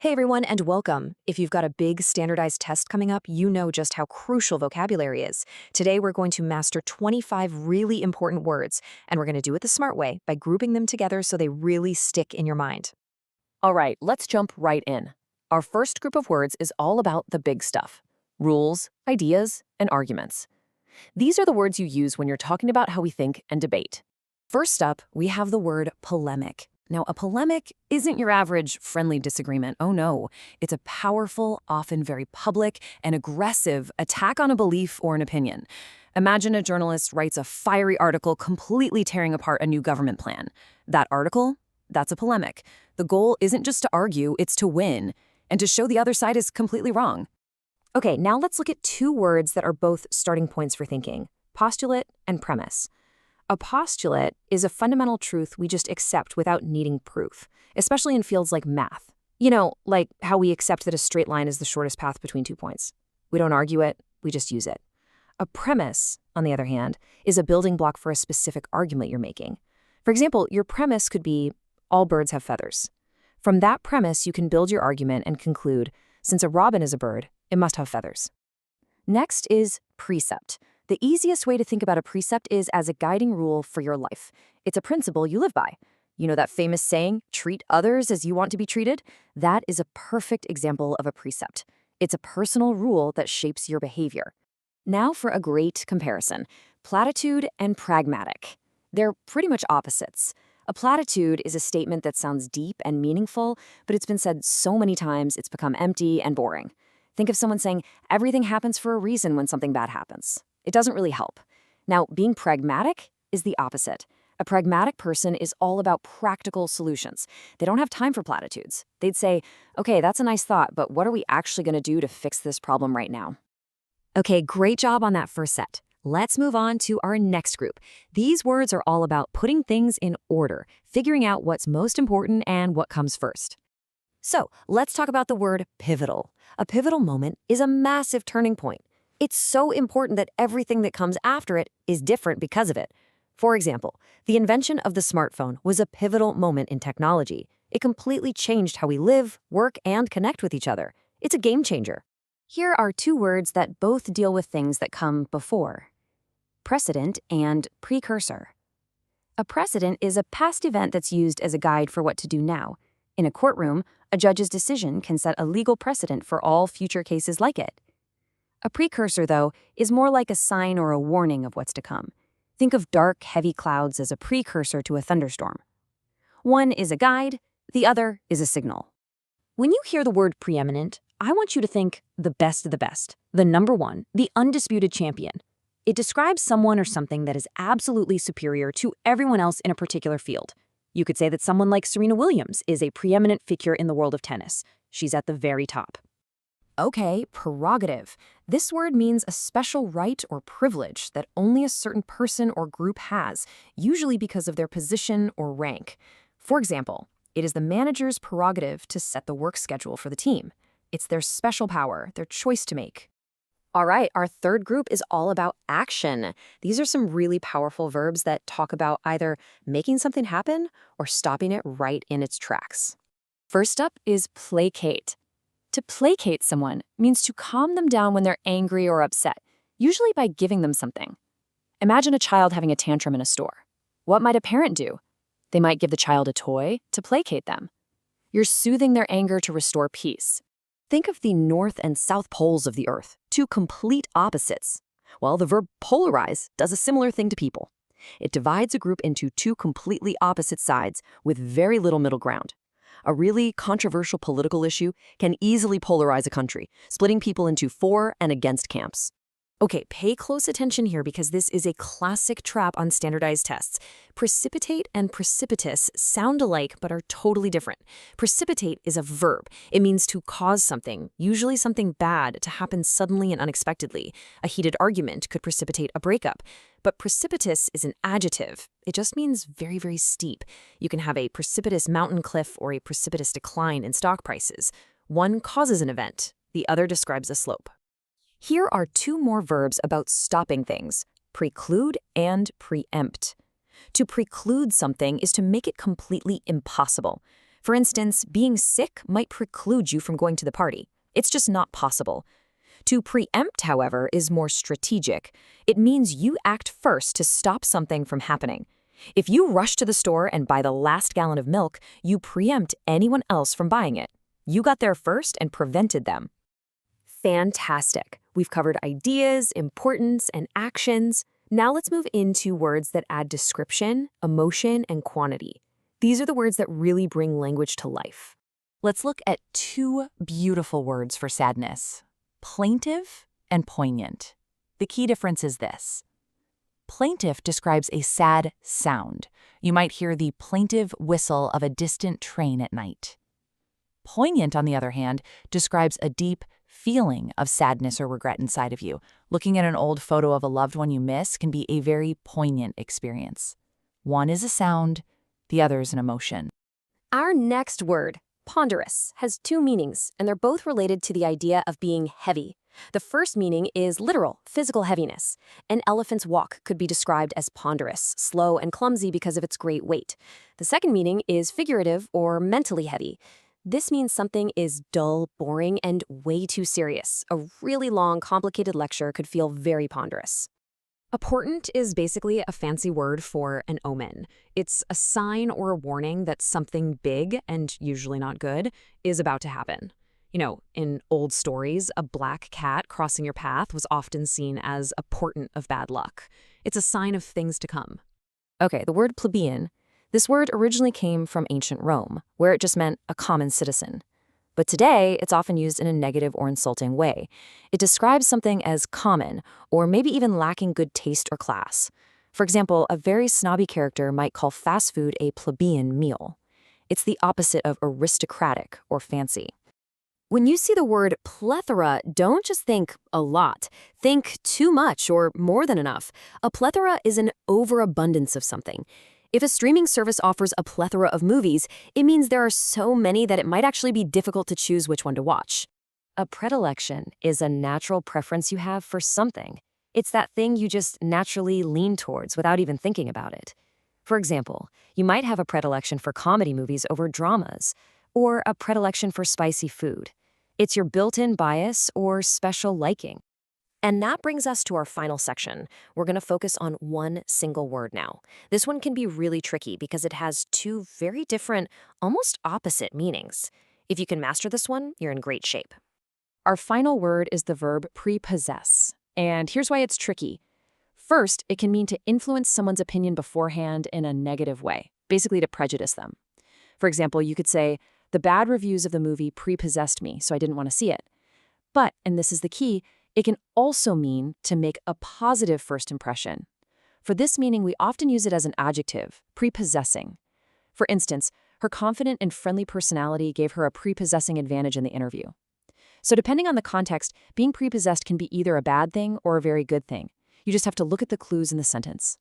Hey everyone, and welcome. If you've got a big standardized test coming up, you know just how crucial vocabulary is. Today we're going to master 25 really important words, and we're going to do it the smart way by grouping them together so they really stick in your mind. All right, let's jump right in. Our first group of words is all about the big stuff: rules, ideas, and arguments. These are the words you use when you're talking about how we think and debate. First up, we have the word polemic. Now, a polemic isn't your average friendly disagreement. Oh no, it's a powerful, often very public and aggressive attack on a belief or an opinion. Imagine a journalist writes a fiery article completely tearing apart a new government plan. That article, that's a polemic. The goal isn't just to argue, it's to win, and to show the other side is completely wrong. Okay, now let's look at two words that are both starting points for thinking: postulate and premise. A postulate is a fundamental truth we just accept without needing proof, especially in fields like math. You know, like how we accept that a straight line is the shortest path between 2 points. We don't argue it, we just use it. A premise, on the other hand, is a building block for a specific argument you're making. For example, your premise could be, all birds have feathers. From that premise, you can build your argument and conclude, since a robin is a bird, it must have feathers. Next is precept. The easiest way to think about a precept is as a guiding rule for your life. It's a principle you live by. You know that famous saying, treat others as you want to be treated? That is a perfect example of a precept. It's a personal rule that shapes your behavior. Now for a great comparison: platitude and pragmatic. They're pretty much opposites. A platitude is a statement that sounds deep and meaningful, but it's been said so many times it's become empty and boring. Think of someone saying, everything happens for a reason when something bad happens. It doesn't really help. Now, being pragmatic is the opposite. A pragmatic person is all about practical solutions. They don't have time for platitudes. They'd say, okay, that's a nice thought, but what are we actually going to do to fix this problem right now? Okay, great job on that first set. Let's move on to our next group. These words are all about putting things in order, figuring out what's most important and what comes first. So, let's talk about the word pivotal. A pivotal moment is a massive turning point. It's so important that everything that comes after it is different because of it. For example, the invention of the smartphone was a pivotal moment in technology. It completely changed how we live, work, and connect with each other. It's a game changer. Here are two words that both deal with things that come before: precedent and precursor. A precedent is a past event that's used as a guide for what to do now. In a courtroom, a judge's decision can set a legal precedent for all future cases like it. A precursor, though, is more like a sign or a warning of what's to come. Think of dark, heavy clouds as a precursor to a thunderstorm. One is a guide, the other is a signal. When you hear the word preeminent, I want you to think the best of the best, the number one, the undisputed champion. It describes someone or something that is absolutely superior to everyone else in a particular field. You could say that someone like Serena Williams is a preeminent figure in the world of tennis. She's at the very top. Okay, prerogative. This word means a special right or privilege that only a certain person or group has, usually because of their position or rank. For example, it is the manager's prerogative to set the work schedule for the team. It's their special power, their choice to make. All right, our third group is all about action. These are some really powerful verbs that talk about either making something happen or stopping it right in its tracks. First up is placate. To placate someone means to calm them down when they're angry or upset, usually by giving them something. Imagine a child having a tantrum in a store. What might a parent do? They might give the child a toy to placate them. You're soothing their anger to restore peace. Think of the north and south poles of the earth, two complete opposites. Well, the verb polarize does a similar thing to people. It divides a group into two completely opposite sides with very little middle ground. A really controversial political issue can easily polarize a country, splitting people into for and against camps. Okay, pay close attention here because this is a classic trap on standardized tests. Precipitate and precipitous sound alike but are totally different. Precipitate is a verb. It means to cause something, usually something bad, to happen suddenly and unexpectedly. A heated argument could precipitate a breakup. But precipitous is an adjective. It just means very, very steep. You can have a precipitous mountain cliff or a precipitous decline in stock prices. One causes an event, the other describes a slope. Here are two more verbs about stopping things: preclude and preempt. To preclude something is to make it completely impossible. For instance, being sick might preclude you from going to the party. It's just not possible. To preempt, however, is more strategic. It means you act first to stop something from happening. If you rush to the store and buy the last gallon of milk, you preempt anyone else from buying it. You got there first and prevented them. Fantastic. We've covered ideas, importance, and actions. Now let's move into words that add description, emotion, and quantity. These are the words that really bring language to life. Let's look at two beautiful words for sadness: plaintive and poignant. The key difference is this. Plaintive describes a sad sound. You might hear the plaintive whistle of a distant train at night. Poignant, on the other hand, describes a deep feeling of sadness or regret inside of you. Looking at an old photo of a loved one you miss can be a very poignant experience. One is a sound, the other is an emotion. Our next word, ponderous, has two meanings, and they're both related to the idea of being heavy. The first meaning is literal, physical heaviness. An elephant's walk could be described as ponderous, slow, and clumsy because of its great weight. The second meaning is figurative or mentally heavy. This means something is dull, boring, and way too serious. A really long, complicated lecture could feel very ponderous. A portent is basically a fancy word for an omen. It's a sign or a warning that something big, and usually not good, is about to happen. You know, in old stories, a black cat crossing your path was often seen as a portent of bad luck. It's a sign of things to come. Okay, the word plebeian. This word originally came from ancient Rome, where it just meant a common citizen. But today, it's often used in a negative or insulting way. It describes something as common, or maybe even lacking good taste or class. For example, a very snobby character might call fast food a plebeian meal. It's the opposite of aristocratic or fancy. When you see the word plethora, don't just think a lot. Think too much or more than enough. A plethora is an overabundance of something. If a streaming service offers a plethora of movies, it means there are so many that it might actually be difficult to choose which one to watch. A predilection is a natural preference you have for something. It's that thing you just naturally lean towards without even thinking about it. For example, you might have a predilection for comedy movies over dramas, or a predilection for spicy food. It's your built-in bias or special liking. And that brings us to our final section. We're going to focus on one single word now. This one can be really tricky because it has two very different, almost opposite meanings. If you can master this one, you're in great shape. Our final word is the verb prepossess. And here's why it's tricky. First, it can mean to influence someone's opinion beforehand in a negative way, basically to prejudice them. For example, you could say, the bad reviews of the movie prepossessed me, so I didn't want to see it. But, and this is the key, it can also mean to make a positive first impression. For this meaning, we often use it as an adjective, prepossessing. For instance, her confident and friendly personality gave her a prepossessing advantage in the interview. So depending on the context, being prepossessed can be either a bad thing or a very good thing. You just have to look at the clues in the sentence.